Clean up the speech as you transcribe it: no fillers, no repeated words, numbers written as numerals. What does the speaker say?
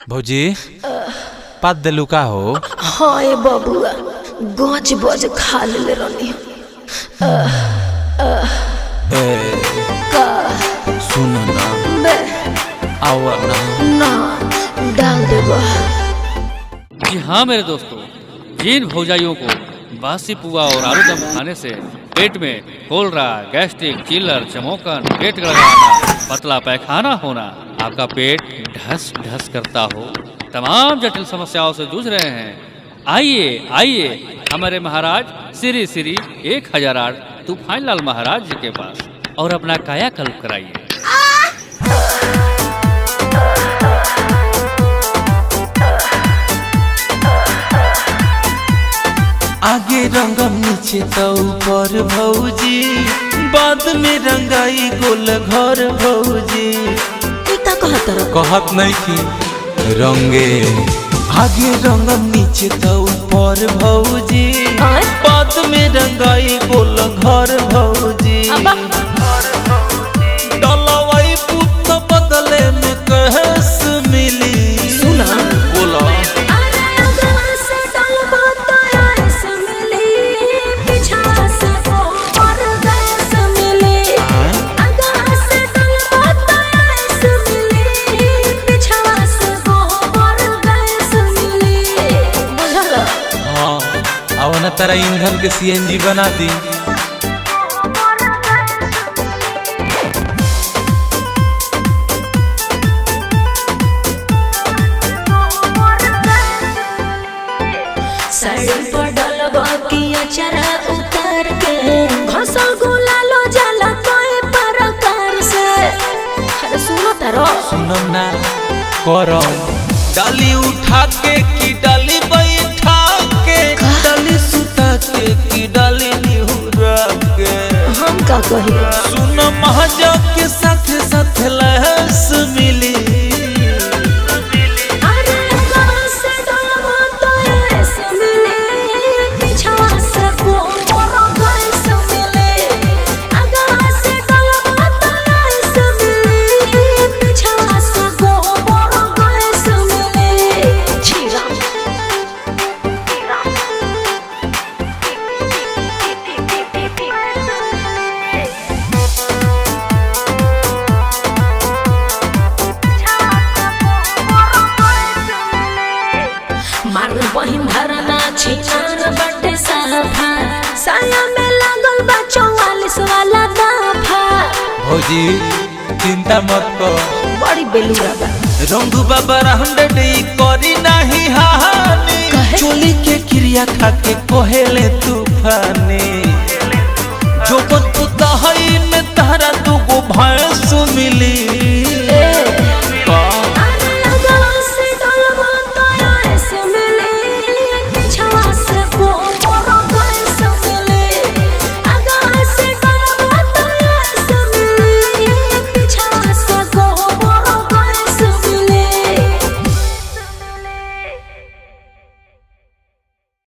भौजी पात देलू का हो? हाँ ए बबुआ गच बज खा ले रही का सुन ना बे आओ ना डाल देबो। जी हाँ मेरे दोस्तों, जिन भौजाइयों को बासी पुआ और आलू दम खाने से पेट में कोलरा, गैस्ट्रिक, चिल्लर, चमोकन, पेट गड़बड़ाना, पतला पैखाना होना, आपका पेट ढस ढस करता हो, तमाम जटिल समस्याओं से जूझ रहे हैं, आइए आइए हमारे महाराज श्री श्री 1008 तूफान लाल महाराज जी के पास और अपना कायाकल्प कराइए। आगे रंगम नीचे तो ऊपर भौजी, बाद में रंगाई गोल घर भौजी। इता कहत रह कहत नहीं की रंगे आगे रंगम नीचे तो ऊपर भौजी, बाद में रंगाई गोल घर भौजी। डलवाई पुत बदले में कहस मिली। सुना बोला तारा ईंधन के सीएनजी बना दी। साड़ी पर डलबा की अचरा उतार के घसल गुलालो जाला कोई प्रकार से। अरे सुनो तारो सुनम ना करम डाली उठा के की डाली बैठा के, डाली सुता के की डाली निहुरा के। हम का कही सुन महाजा के साथ साथ लहस मिली। बहिन धरना छिनार बटे साफा, साया में लागल बा 44 वाला दाफा। भौजी चिंता मत कर, बड़ी बेलूरा बा रंगू बाबा 100 करी नहीं हानि। चोली के क्रिया खा के कोहेले तूफानी।